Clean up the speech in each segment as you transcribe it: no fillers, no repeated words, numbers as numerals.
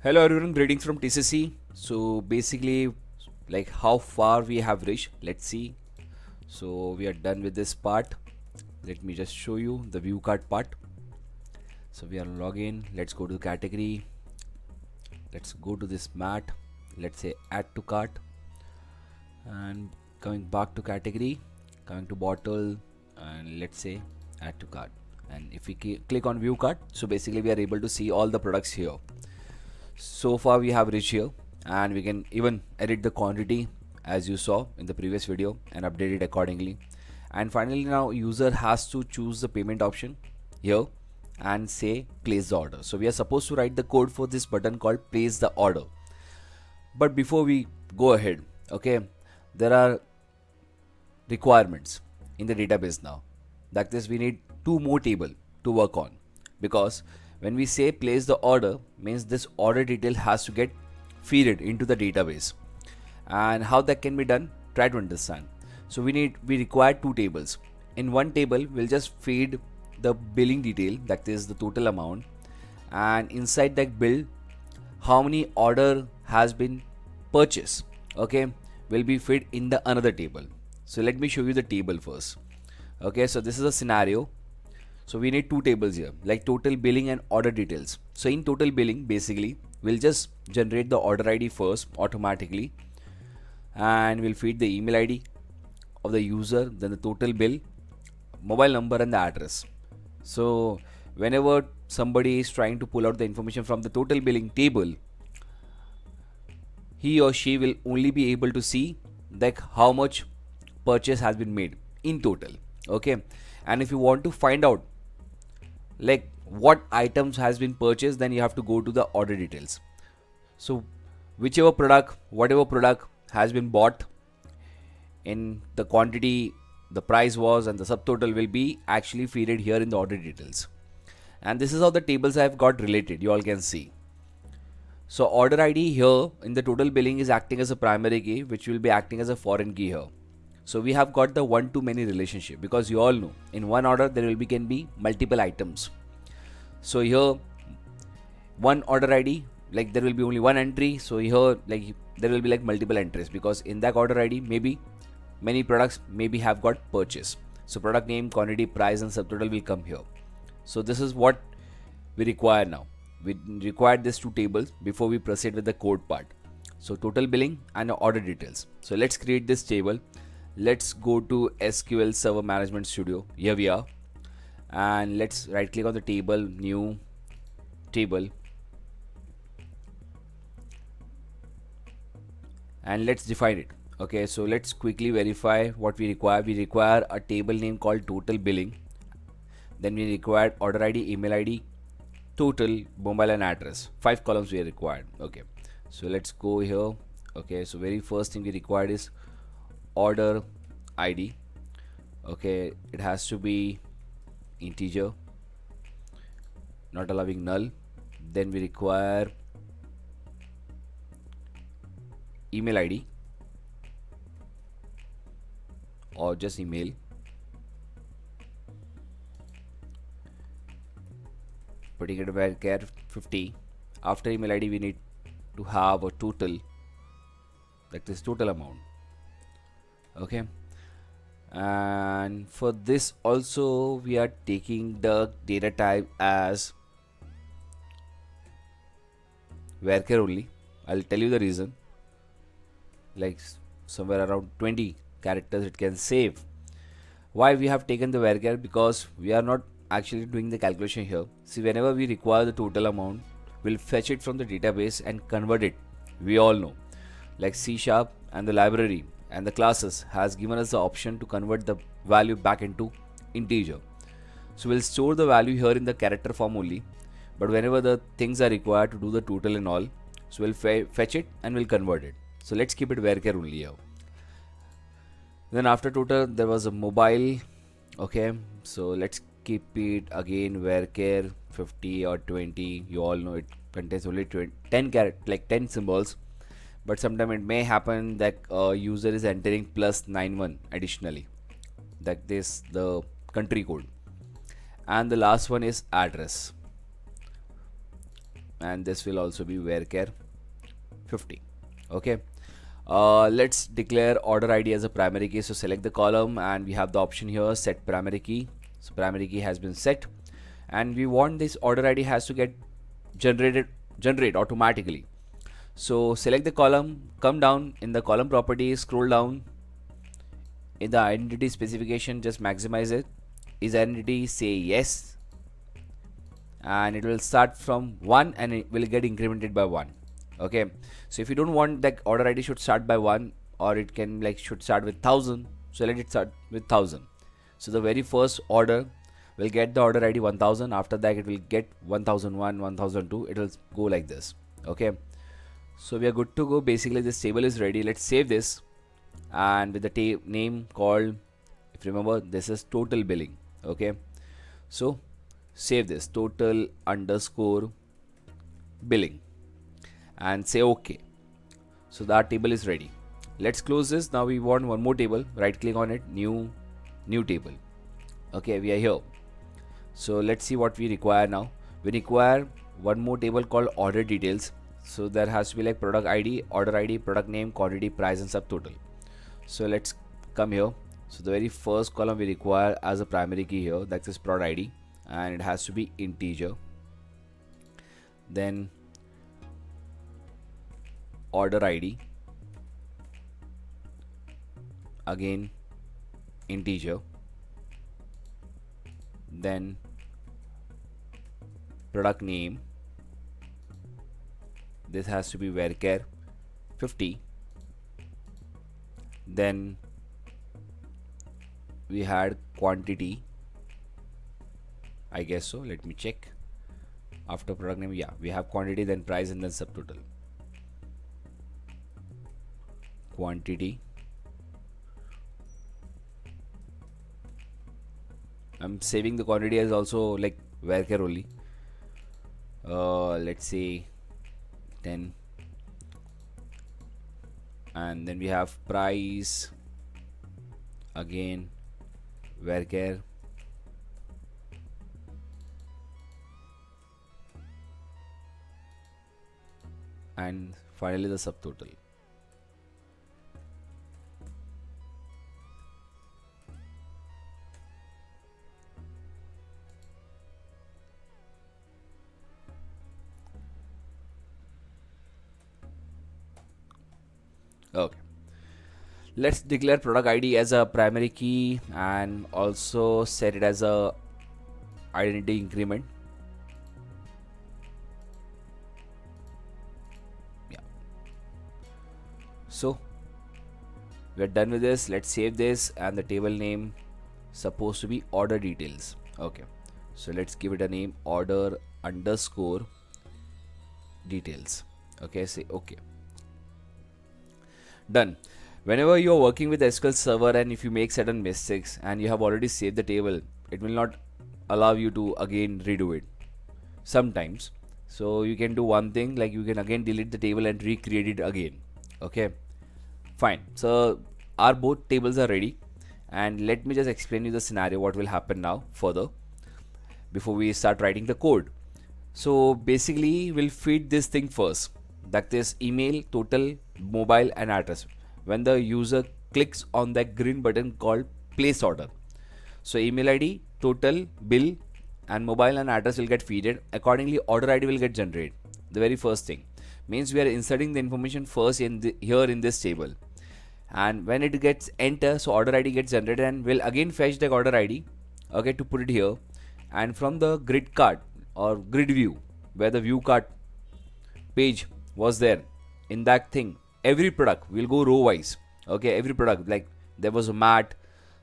Hello everyone, greetings from TCC. So basically, like how far we have reached, let's see. So we are done with this part. Let me just show you the view card part. So we are login. Let's go to category. Let's go to this mat. Let's say add to cart, and coming back to category, coming to bottle, and let's say add to cart. And if we click on view cart, so basically we are able to see all the products here. So far we have reached here, and we can even edit the quantity as you saw in the previous video and update it accordingly. And finally now user has to choose the payment option here and say place the order. So we are supposed to write the code for this button called place the order. But before we go ahead, okay, there are requirements in the database now. That is, we need two more table to work on, because when we say place the order, means this order detail has to get fed into the database. And how that can be done, try to understand. So we require two tables. In one table we'll just feed the billing detail, that is the total amount, and inside that bill how many order has been purchased, okay, will be fed in the another table. So let me show you the table first. Okay, so this is a scenario. So we need two tables here, like total billing and order details. So in total billing, basically we'll just generate the order ID first automatically, and we'll feed the email ID of the user, then the total bill, mobile number, and the address. So whenever somebody is trying to pull out the information from the total billing table, he or she will only be able to see like how much purchase has been made in total. Okay, and if you want to find out like what items has been purchased, then you have to go to the order details. So whichever product, whatever product has been bought in the quantity, the price was, and the subtotal will be actually fed here in the order details. And this is how the tables I have got related, you all can see. So order ID here in the total billing is acting as a primary key, which will be acting as a foreign key here. So we have got the one to many relationship, because you all know in one order there will be can be multiple items. So here one order ID, like there will be only one entry. So here like there will be like multiple entries, because in that order ID maybe many products maybe have got purchase. So product name, quantity, price, and subtotal will come here. So this is what we require now. We require these two tables before we proceed with the code part. So total billing and order details. So let's create this table. Let's go to SQL Server Management Studio. Here we are, and let's right click on the table, new table, and let's define it. Okay, so let's quickly verify what we require. We require a table name called total billing, then we require order ID, email ID, total, mobile, and address. 5 columns we are required. Okay, so let's go here. Okay, so very first thing we required is order ID. Okay, it has to be integer, not allowing null. Then we require email ID or just email. Putting it varchar 50. After email ID we need to have a total, that is total amount. Okay, and for this also we are taking the data type as varchar only. I'll tell you the reason. Like somewhere around 20 characters it can save. Why we have taken the varchar? Because we are not actually doing the calculation here. See, whenever we require the total amount, we'll fetch it from the database and convert it. We all know, like C# and the library and the classes has given us the option to convert the value back into integer. So we'll store the value here in the character form only, but whenever the things are required to do the total and all, so we'll fetch it and we'll convert it. So let's keep it varchar only here. Then after total there was a mobile. Okay, so let's keep it again varchar 50 or 20. You all know it contains only 10 characters, like 10 symbols, but sometimes it may happen that user is entering +91 additionally, that is the country code. And the last one is address. and this will also be varchar 50. Okay. Let's declare order ID as a primary key. So select the column and we have the option here, set primary key. So primary key has been set, and we want this order ID has to get generate automatically. So select the column, come down in the column properties, scroll down in the identity specification, just maximize it. Is identity, say yes, and it will start from 1 and it will get incremented by 1. Okay, so if you don't want that order ID should start by 1, or it can like should start with 1000, so let it start with 1000. So the very first order will get the order ID 1000. After that it will get 1001, 1002. It will go like this. Okay, so we are good to go. Basically this table is ready. Let's save this, and with the name called, if you remember, this is total billing. Okay, so save this total underscore billing and say OK. So that table is ready. Let's close this. Now we want one more table. Right click on it, new table. Okay, we are here. So let's see what we require now. We require one more table called order details. So there has to be like product ID, order ID, product name, quantity, price and subtotal. So let's come here. So the very first column we require as a primary key here, that is product ID, and it has to be integer. Then order ID, again integer. Then product name, this has to be varchar 50. Then we had quantity, I guess so, let me check. After product name, yeah, we have quantity, then price and then subtotal. Quantity, I'm saving the quantity as also like varchar only. Let's say 10, and then we have price, again varchar, and finally the subtotal. Okay, let's declare product ID as a primary key and also set it as a identity increment. Yeah, so we're done with this. Let's save this, and the table name supposed to be order details. Okay, so let's give it a name, order underscore details. Okay, say okay. Done. Whenever you're working with SQL Server and if you make certain mistakes and you have already saved the table, it will not allow you to again redo it sometimes. So you can do one thing, like you can again delete the table and recreate it again. Okay, fine. So our both tables are ready, and let me just explain you the scenario what will happen now further before we start writing the code. So basically we'll feed this thing first, that is email, total, mobile and address, when the user clicks on that green button called place order. So email ID, total, bill and mobile and address will get feeded. Accordingly order ID will get generated. The very first thing means we are inserting the information first here in this table, and when it gets enter, so order ID gets generated and will again fetch the order ID, okay, to put it here. And from the grid card or grid view, where the view card page was there, in that thing every product will go row wise. Okay, every product, like there was a mat,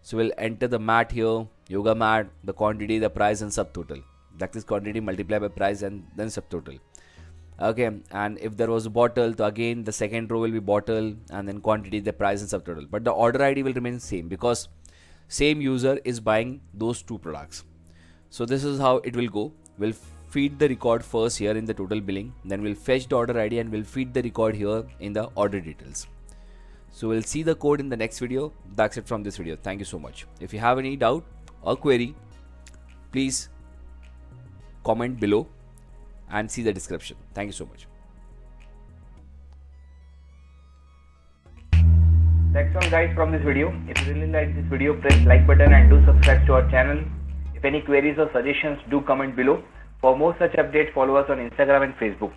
so we'll enter the mat here, yoga mat, the quantity, the price and subtotal. That is quantity multiplied by price and then subtotal. Okay, and if there was a bottle, so again the second row will be bottle and then quantity, the price and subtotal. But the order ID will remain same because same user is buying those two products. So this is how it will go. We'll feed the record first here in the total billing, then we'll fetch the order ID and we'll feed the record here in the order details. So we'll see the code in the next video. That's it from this video. Thank you so much. If you have any doubt or query, please comment below and see the description. Thank you so much. That's all guys from this video. If you really like this video, press like button and do subscribe to our channel. If any queries or suggestions, do comment below. For more such updates, follow us on Instagram and Facebook.